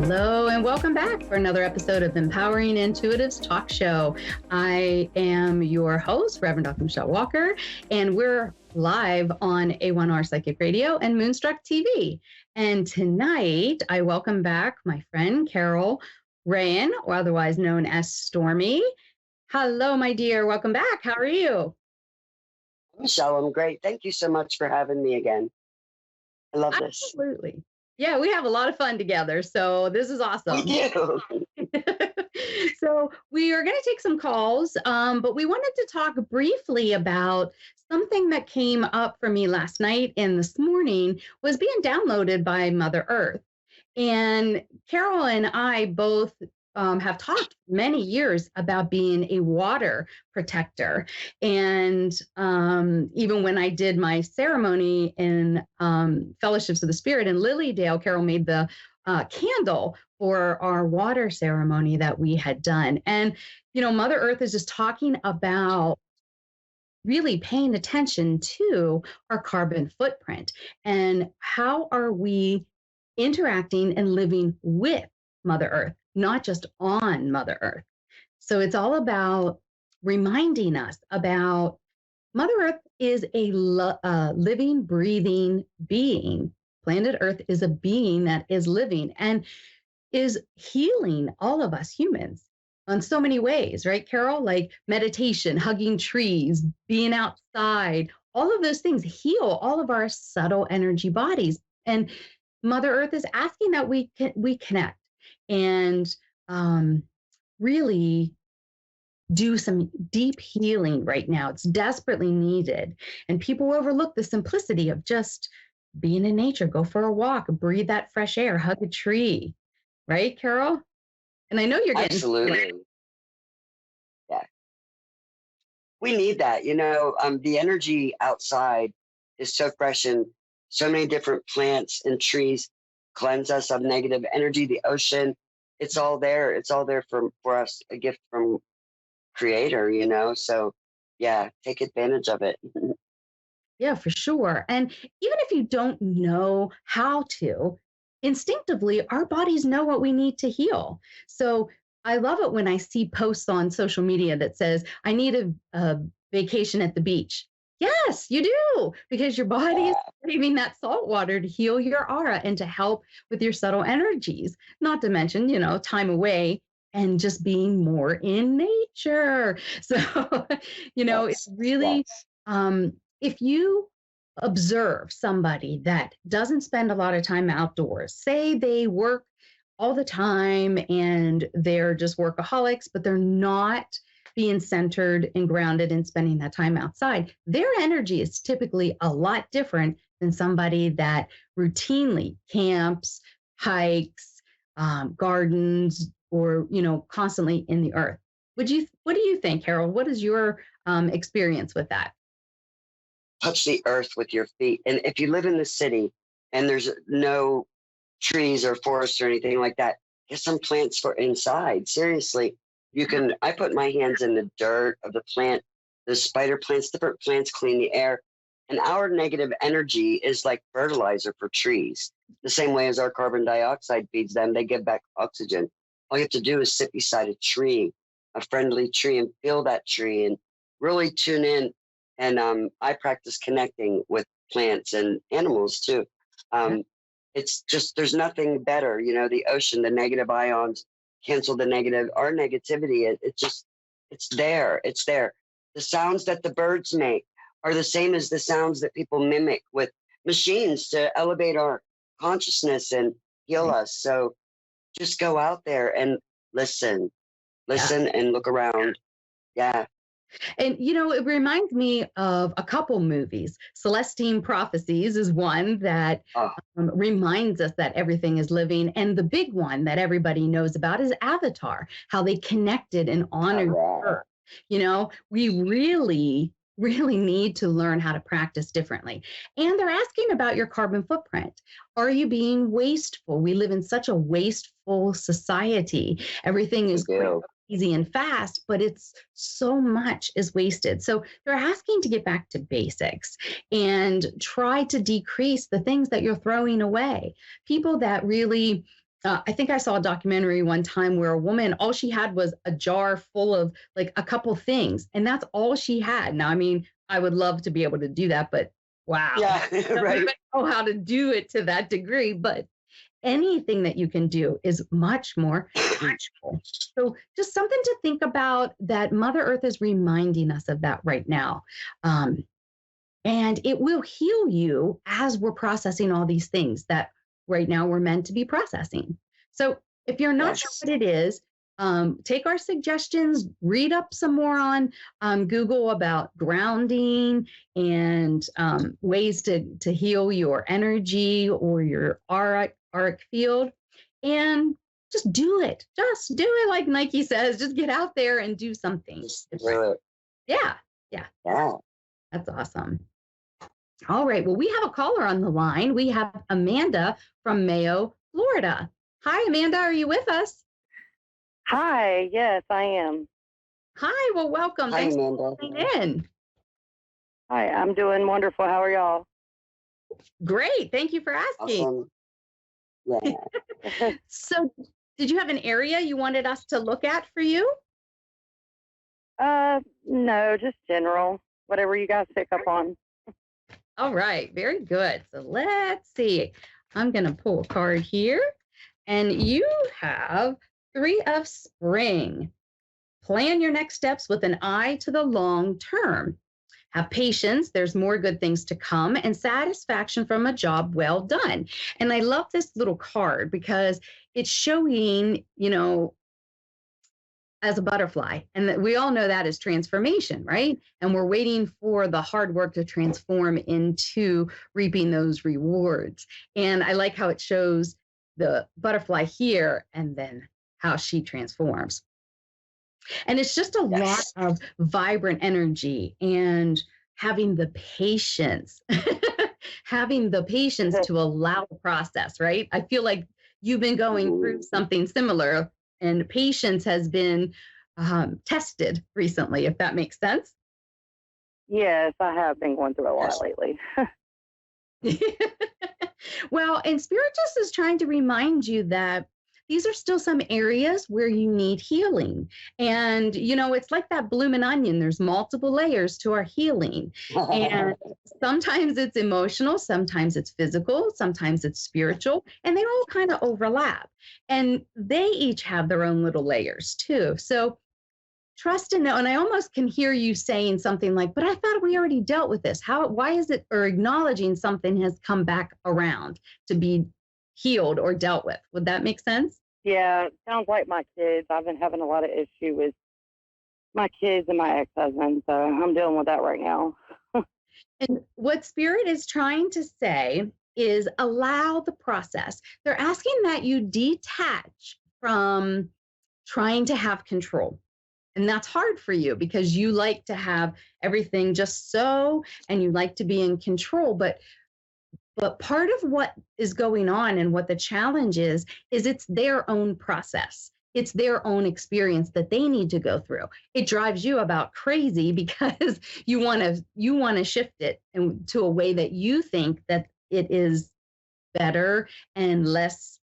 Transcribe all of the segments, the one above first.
Hello, and welcome back for another episode of Empowering Intuitives Talk Show. I am your host, Reverend Dr. Michelle Walker, and we're live on A1R Psychic Radio and Moonstruck TV. And tonight, I welcome back my friend Carol Rayan, or otherwise known as Stormy. Hello, my dear. Welcome back. How are you? Michelle, I'm great. Thank you so much for having me again. I love this. Absolutely. Yeah, we have a lot of fun together, so this is awesome. We do. So we are going to take some calls, but we wanted to talk briefly about something that came up for me last night and this morning was being downloaded by Mother Earth. And Carol and I both have talked many years about being a water protector. And even when I did my ceremony in Fellowships of the Spirit in Lilydale, Carol made the candle for our water ceremony that we had done. And, you know, Mother Earth is just talking about really paying attention to our carbon footprint and how are we interacting and living with Mother Earth, not just on Mother Earth. So it's all about reminding us about Mother Earth is a living, breathing being. Planet Earth is a being that is living and is healing all of us humans on so many ways, right, Carol? Like meditation, hugging trees, being outside, all of those things heal all of our subtle energy bodies. And Mother Earth is asking that we connect and really do some deep healing right now. It's desperately needed. And people overlook the simplicity of just being in nature, go for a walk, breathe that fresh air, hug a tree. Right, Carol? And I know you're getting... Absolutely. Yeah. We need that. You know, the energy outside is so fresh and so many different plants and trees cleanse us of negative energy. The ocean, it's all there. It's all there for us, a gift from Creator, you know? So yeah, take advantage of it. Yeah, for sure. And even if you don't know how to, instinctively, our bodies know what we need to heal. So I love it when I see posts on social media that says, I need a vacation at the beach. Yes, you do, because your body is craving that salt water to heal your aura and to help with your subtle energies, not to mention, you know, time away and just being more in nature. So, you know, it's really, if you observe somebody that doesn't spend a lot of time outdoors, say they work all the time and they're just workaholics, but they're not being centered and grounded and spending that time outside, their energy is typically a lot different than somebody that routinely camps, hikes, gardens, or, you know, constantly in the earth. What do you think, Harold? What is your experience with that? Touch the earth with your feet. And if you live in the city and there's no trees or forests or anything like that, get some plants for inside. Seriously, I put my hands in the dirt of the plant, the spider plants, different plants clean the air. And our negative energy is like fertilizer for trees. The same way as our carbon dioxide feeds them, they give back oxygen. All you have to do is sit beside a tree, a friendly tree, and feel that tree and really tune in. And I practice connecting with plants and animals too. It's just, there's nothing better, you know, the ocean, the negative ions cancel the negative, our negativity. It's there. It's there. The sounds that the birds make are the same as the sounds that people mimic with machines to elevate our consciousness and heal us. So just go out there and listen and look around. Yeah. And, you know, it reminds me of a couple movies. Celestine Prophecies is one that reminds us that everything is living. And the big one that everybody knows about is Avatar, how they connected and honored Earth. You know, we really need to learn how to practice differently. And they're asking about your carbon footprint. Are you being wasteful? We live in such a wasteful society. Everything is easy and fast, but it's so much is wasted. So they're asking to get back to basics and try to decrease the things that you're throwing away. People that really I think I saw a documentary one time where a woman, all she had was a jar full of like a couple things, and that's all she had. Now, I mean, I would love to be able to do that, but wow, Yeah, don't right. even know how to do it to that degree. But anything that you can do is much more practical. So, just something to think about that Mother Earth is reminding us of that right now. Um, and it will heal you as we're processing all these things that right now we're meant to be processing. So if you're not sure Yes. what it is, take our suggestions, read up some more on Google about grounding and ways to heal your energy or your auric field. And just do it. Just do it like Nike says. Just get out there and do something Just different. do it. Yeah. Yeah. Yeah. That's awesome. All right. Well, we have a caller on the line. We have Amanda from Mayo, Florida. Hi, Amanda. Are you with us? Hi, yes, I am. Hi. Well, welcome. Hi, Thanks Amanda. for calling in. Hi, I'm doing wonderful. How are y'all? Great. Thank you for asking. Awesome. Yeah. So, did you have an area you wanted us to look at for you? no, just general, whatever you guys pick up on. All right. Very good. So, let's see. I'm going to pull a card here. And you have Three of Spring. Plan your next steps with an eye to the long term. Have patience, there's more good things to come, and satisfaction from a job well done. And I love this little card because it's showing, as a butterfly. And that we all know that is transformation, right? And we're waiting for the hard work to transform into reaping those rewards. And I like how it shows the butterfly here and then how she transforms. And it's just a lot Yes. of vibrant energy and having the patience, having the patience to allow the process, right? I feel like you've been going through Mhm. something similar, and patience has been tested recently, if that makes sense. Yes, I have been going through a lot Yes. lately. Well, and Spirit just is trying to remind you that these are still some areas where you need healing. And, it's like that blooming onion. There's multiple layers to our healing. And sometimes it's emotional, sometimes it's physical, sometimes it's spiritual, and they all kind of overlap. And they each have their own little layers too. So trust and know. And I almost can hear you saying something like, but I thought we already dealt with this. Why is it, or acknowledging something has come back around to be healed or dealt with? Would that make sense? Yeah, sounds like my kids. I've been having a lot of issue with my kids and my ex-husband, so I'm dealing with that right now. And what Spirit is trying to say is allow the process. They're asking that you detach from trying to have control. And that's hard for you because you like to have everything just so, and you like to be in control. But part of what is going on and what the challenge is it's their own process. It's their own experience that they need to go through. It drives you about crazy because you want to shift it to a way that you think that it is better and less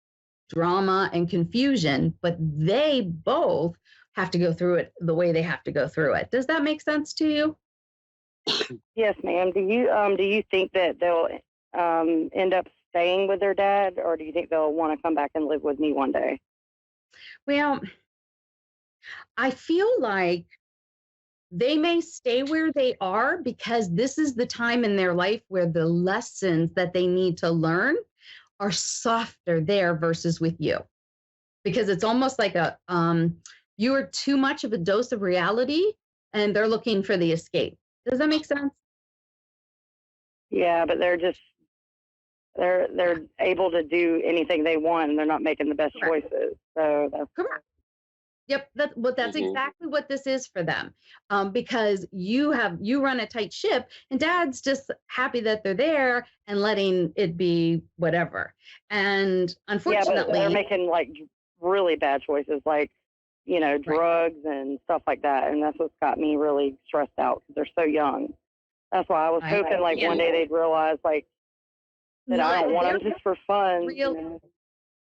drama and confusion, but they both have to go through it the way they have to go through it. Does that make sense to you? Yes, ma'am. Do you think that they'll end up staying with their dad, or do you think they'll want to come back and live with me one day? Well, I feel like they may stay where they are because this is the time in their life where the lessons that they need to learn are softer there versus with you. Because it's almost like you are too much of a dose of reality and they're looking for the escape. Does that make sense? Yeah, but they're Yeah, they're able to do anything they want, and they're not making the best correct. choices. So that's Correct. Yep, that's Mhm. exactly what this is for them. Because you run a tight ship, and Dad's just happy that they're there and letting it be whatever. And yeah, but they're unfortunately, making like really bad choices, like right, drugs and stuff like that, and that's what's got me really stressed out because they're so young. That's why I was I hoping like one can't day they'd realize like that I not don't want they're them just for fun. real.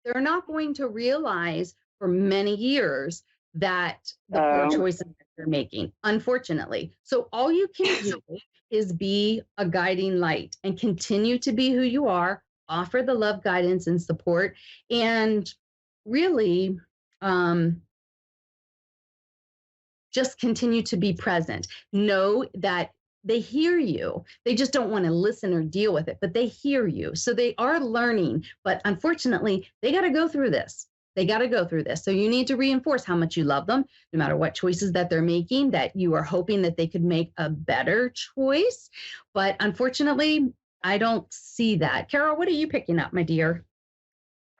they're not going to realize for many years that the poor choices that they're making, unfortunately. So all you can do is be a guiding light and continue to be who you are, offer the love, guidance, and support, and really just continue to be present. Know that they hear you. They just don't want to listen or deal with it, but they hear you. So they are learning, but unfortunately, they got to go through this. They got to go through this. So you need to reinforce how much you love them, no matter what choices that they're making, that you are hoping that they could make a better choice. But unfortunately, I don't see that. Carol, what are you picking up, my dear?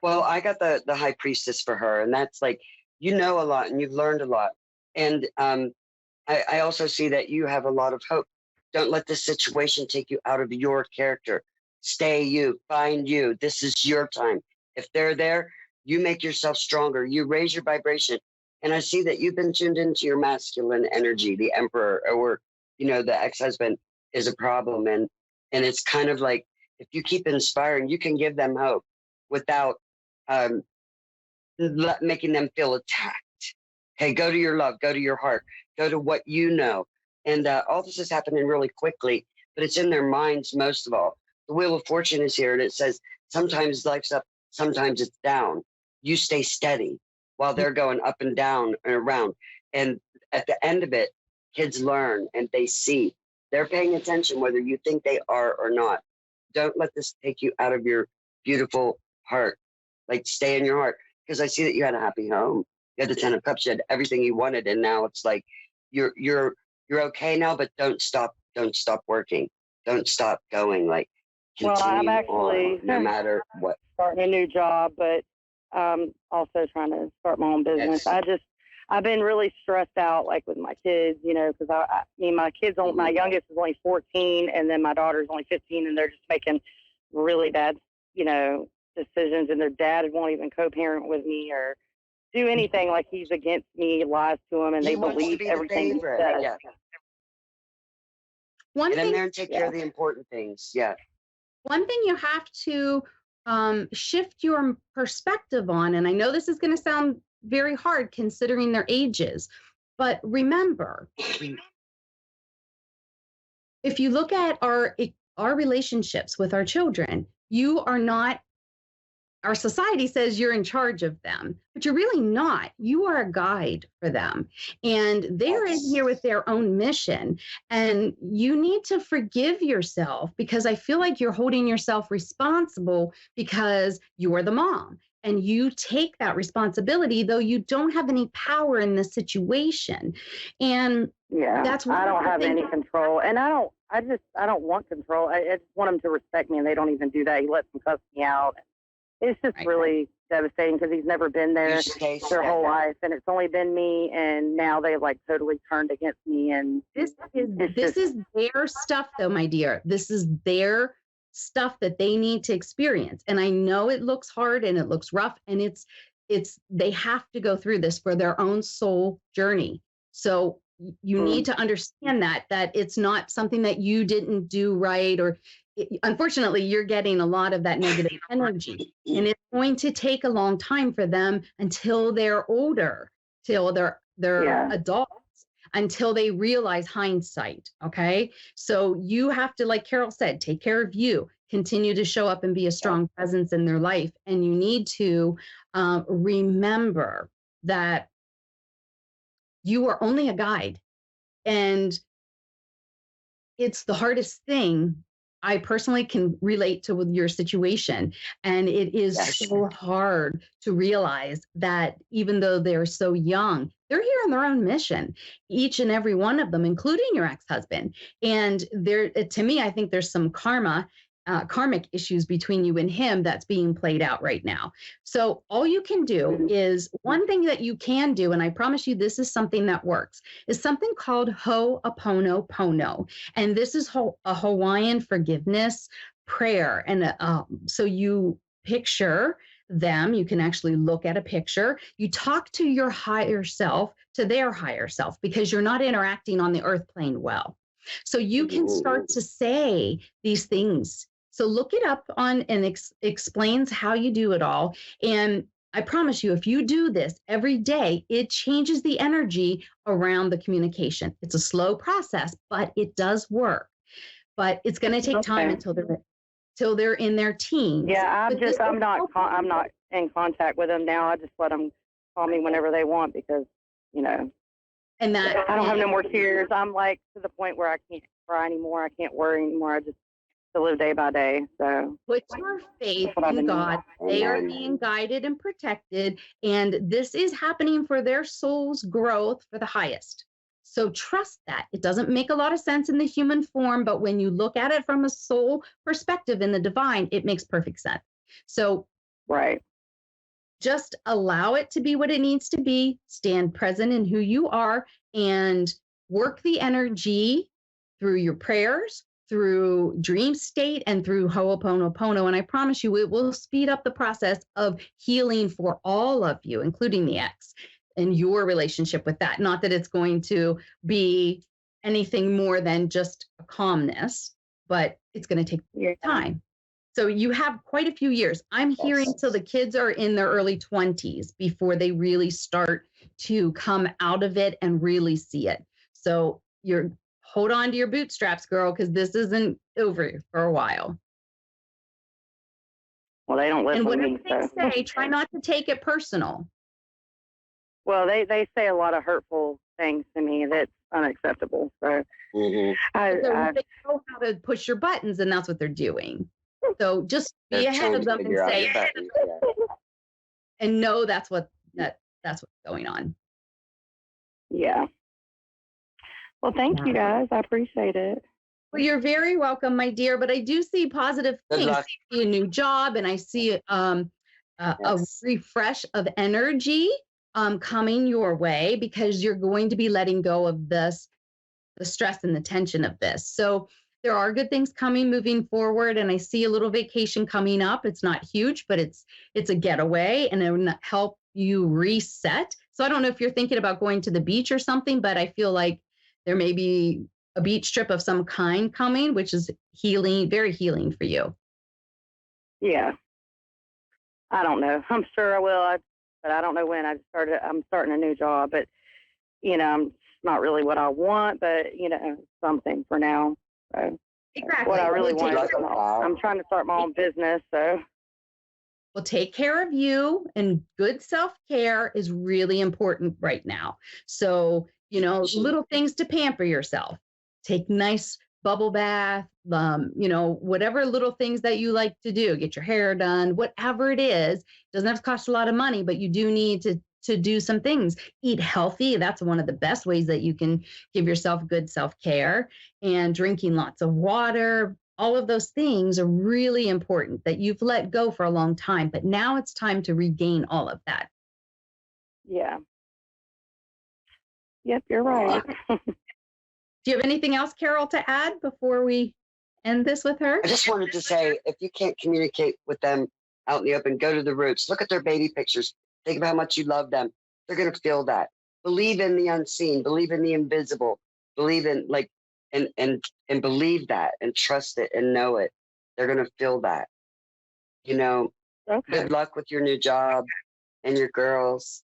Well, I got the high priestess for her, and that's like, you know a lot and you've learned a lot. And I also see that you have a lot of hope. Don't let this situation take you out of your character. Stay you, find you. This is your time. If they're there, you make yourself stronger. You raise your vibration. And I see that you've been tuned into your masculine energy, the emperor, or, you know, the ex-husband is a problem. And it's kind of like, if you keep inspiring, you can give them hope without making them feel attacked. Hey, go to your love, go to your heart, go to what you know. And all this is happening really quickly, but it's in their minds most of all. The Wheel of Fortune is here, and it says sometimes life's up, sometimes it's down. You stay steady while they're going up and down and around. And at the end of it, kids learn and they see. They're paying attention whether you think they are or not. Don't let this take you out of your beautiful heart. Like, stay in your heart. Because I see that you had a happy home. You had the 10 of Cups. You had everything you wanted, and now it's like you're okay now. But don't stop working. Don't stop going. Like, Well, I'm continue actually on, no matter what. starting a new job, but also trying to start my own business. Yes. I've been really stressed out, like with my kids, you know, because I mean, my kids, my youngest is only 14, and then my daughter's only 15, and they're just making really bad, you know, decisions, and their dad won't even co-parent with me or do anything. Like, he's against me, lies to them, and He they wants to believe be the everything he favorite. says. Yeah. One Get in thing, there and take care of the important things. Yeah. one thing you have to shift your perspective on, and I know this is going to sound very hard considering their ages, but remember, if you look at our relationships with our children, you are not, our society says you're in charge of them, but you're really not. You are a guide for them. And they're in here with their own mission. And you need to forgive yourself, because I feel like you're holding yourself responsible because you're the mom. And you take that responsibility, though you don't have any power in the situation. And that's I don't have any control. And I don't want control. I just want them to respect me, and they don't even do that. He lets them cuss me out. It's just really devastating, because he's never been there their whole life, and it's only been me, and now they've like totally turned against me. And this is their stuff, though, my dear. This is their stuff that they need to experience. And I know it looks hard and it looks rough, and it's they have to go through this for their own soul journey. So you need to understand that it's not something that you didn't do right, or unfortunately, you're getting a lot of that negative energy, and it's going to take a long time for them until they're older, till they're adults, until they realize hindsight. Okay. So you have to, like Carol said, take care of you, continue to show up and be a strong presence in their life. And you need to remember that you are only a guide, and it's the hardest thing. I personally can relate to with your situation. And it is so hard to realize that even though they're so young, they're here on their own mission, each and every one of them, including your ex-husband. And there, to me, I think there's some karmic issues between you and him that's being played out right now. So all you can do is, one thing that you can do, and I promise you this is something that works, is something called Ho'oponopono. And this is a Hawaiian forgiveness prayer. And so you picture them, you can actually look at a picture, you talk to your higher self, to their higher self, because you're not interacting on the earth plane well. So you can start to say these things So look it up on and explains how you do it all. And I promise you, if you do this every day, it changes the energy around the communication. It's a slow process, but it does work. But it's going to take time Okay. until they're in their teens. Yeah, But this I'm will not help I'm you. not in contact with them now. I just let them call me whenever they want because, you know, And that I don't have no is more tears. I'm like to the point where I can't cry anymore. I can't worry anymore. I just to live day by day. So put your faith that's what I've in been doing. God. They are Amen. being guided and protected, and this is happening for their soul's growth for the highest. So trust that. It doesn't make a lot of sense in the human form, but when you look at it from a soul perspective in the divine, it makes perfect sense. So Right. just allow it to be what it needs to be, stand present in who you are, and work the energy through your prayers, through dream state, and through Ho'oponopono. And I promise you, it will speed up the process of healing for all of you, including the ex and your relationship with that. Not that it's going to be anything more than just a calmness, but it's going to take Yeah. time. So you have quite a few years. I'm hearing till Yes. the kids are in their early 20s before they really start to come out of it and really see it. So you're hold on to your bootstraps, girl, because this isn't over for a while. Well, they don't And listen to whatever me, they so say, try not to take it personal. well, they say a lot of hurtful things to me that's unacceptable. So Hmm. I They know how to push your buttons, and that's what they're doing. So just They're be ahead trying of to them and figure out say, your buttons. Yeah. and know that's what's going on. yeah. Well, thank Yeah. you guys. I appreciate it. Well, you're very welcome, my dear. But I do see positive Good things. luck. I see a new job, and I see a Yes. refresh of energy coming your way because you're going to be letting go of this, the stress and the tension of this. So there are good things coming moving forward, and I see a little vacation coming up. It's not huge, but it's a getaway, and it will help you reset. So I don't know if you're thinking about going to the beach or something, but I feel like there may be a beach trip of some kind coming, which is healing, very healing for you. Yeah. I don't know. I'm sure I will, but I don't know when. I'm starting a new job, but it's not really what I want, but something for now. So what I Exactly. really Well, want is luck with that. I'm trying to start my own business. So take care of you, and good self-care is really important right now. So, little things to pamper yourself. Take nice bubble bath, whatever little things that you like to do, get your hair done, whatever it is. Doesn't have to cost a lot of money, but you do need to do some things. Eat healthy. That's one of the best ways that you can give yourself good self-care, and drinking lots of water. All of those things are really important that you've let go for a long time, but now it's time to regain all of that. yeah. Yep, you're right. Do you have anything else, Carol, to add before we end this with her? I just wanted to say, if you can't communicate with them out in the open, go to the roots. Look at their baby pictures. Think of how much you love them. They're going to feel that. Believe in the unseen. Believe in the invisible. Believe in and believe that and trust it and know it. They're going to feel that. Okay. Good luck with your new job and your girls.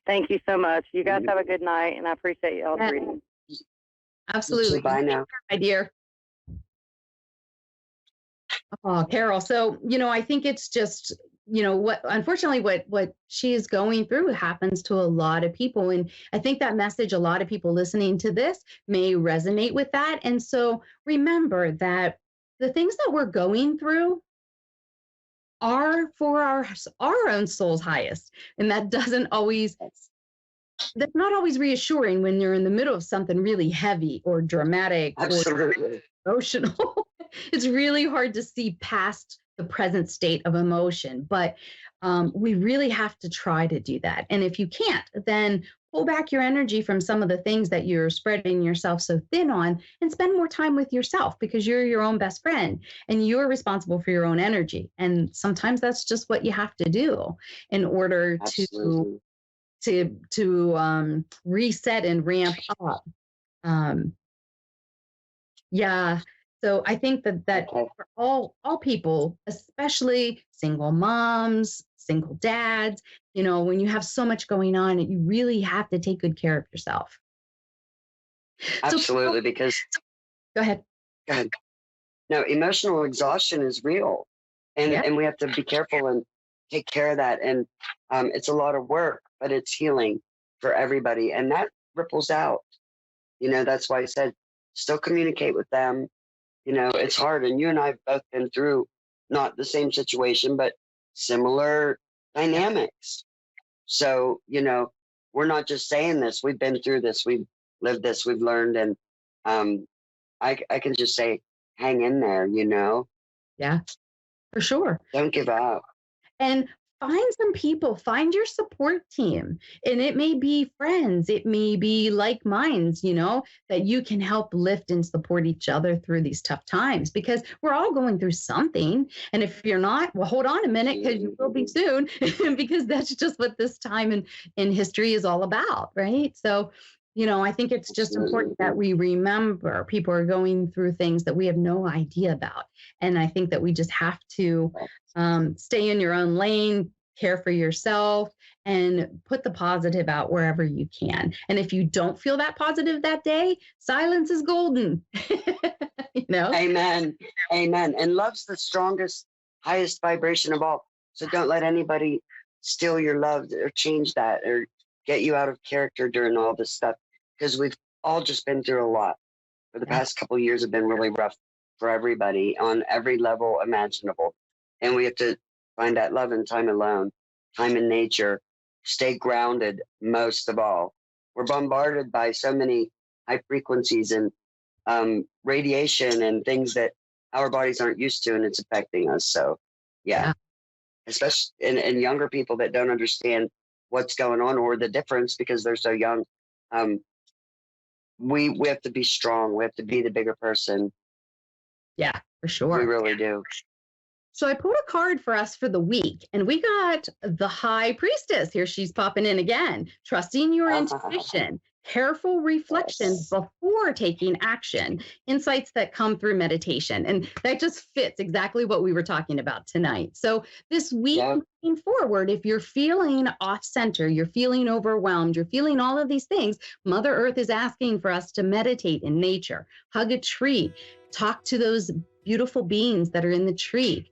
Thank you so much. You guys have a good night, and I appreciate y'all's Yeah. reading. Absolutely. Bye now. My dear. Oh, Carol. So, I think it's just, unfortunately, what she is going through happens to a lot of people. And I think that message, a lot of people listening to this may resonate with that. And so remember that the things that we're going through are for our own soul's highest. And that's not always reassuring when you're in the middle of something really heavy or dramatic or Absolutely. emotional. It's really hard to see past the present state of emotion, but we really have to try to do that. And if you can't, then pull back your energy from some of the things that you're spreading yourself so thin on, and spend more time with yourself, because you're your own best friend and you're responsible for your own energy. And sometimes that's just what you have to do in order Absolutely. to reset and ramp up. Yeah. So I think that Okay. for all people, especially single moms, single dads, when you have so much going on, you really have to take good care of yourself. So Absolutely. Because, go ahead. go ahead. No, emotional exhaustion is real, Yeah. and we have to be careful and take care of that. And it's a lot of work, but it's healing for everybody, and that ripples out. That's why I said still communicate with them. It's hard, and you and I have both been through not the same situation, but similar dynamics. So we're not just saying this; we've been through this, we've lived this, we've learned, and um, I can just say, hang in there. Yeah, for sure. Don't give up. And find some people, find your support team. And it may be friends, it may be like minds, that you can help lift and support each other through these tough times because we're all going through something. And if you're not, well, hold on a minute because you will be soon, because that's just what this time in history is all about, right? So, I think it's just important that we remember people are going through things that we have no idea about. And I think that we just have to stay in your own lane, care for yourself, and put the positive out wherever you can. And if you don't feel that positive that day, silence is golden. Amen. Amen. And love's the strongest, highest vibration of all. So don't let anybody steal your love or change that or get you out of character during all this stuff. Because we've all just been through a lot. For the past couple of years have been really rough for everybody on every level imaginable. And we have to find that love in time alone, time in nature, stay grounded most of all. We're bombarded by so many high frequencies and radiation and things that our bodies aren't used to, and it's affecting us. So, yeah. Especially in younger people that don't understand what's going on or the difference because they're so young. We have to be strong. We have to be the bigger person. Yeah, for sure. We really do. So I pulled a card for us for the week, and we got the High Priestess. Here she's popping in again. Trusting your intuition, careful reflection before taking action, insights that come through meditation. And that just fits exactly what we were talking about tonight. So this week, moving forward, if you're feeling off center, you're feeling overwhelmed, you're feeling all of these things, Mother Earth is asking for us to meditate in nature, hug a tree, talk to those beautiful beings that are in the tree.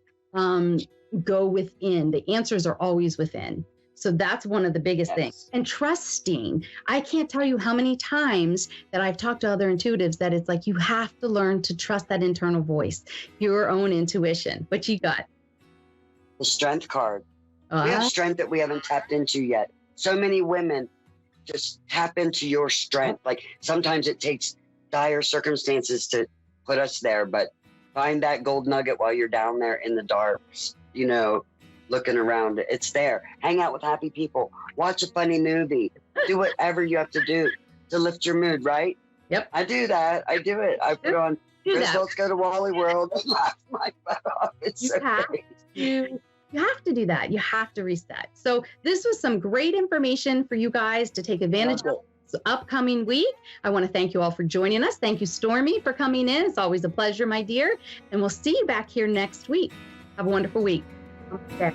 Go within. The answers are always within. So that's one of the biggest things. And trusting. I can't tell you how many times that I've talked to other intuitives that it's like you have to learn to trust that internal voice, your own intuition. What you got? The Strength card. We have strength that we haven't tapped into yet. So many women just tap into your strength. Like sometimes it takes dire circumstances to put us there, but find that gold nugget while you're down there in the dark, looking around. It's there. Hang out with happy people. Watch a funny movie. Do whatever you have to do to lift your mood, right? Yep. I do that. I do it. I put on, let's go to Wally World and laugh my butt off. It's so great. You have to do that. You have to reset. So this was some great information for you guys to take advantage of. Upcoming week. I want to thank you all for joining us. Thank you, Stormy, for coming in. It's always a pleasure, my dear. And we'll see you back here next week. Have a wonderful week. Okay.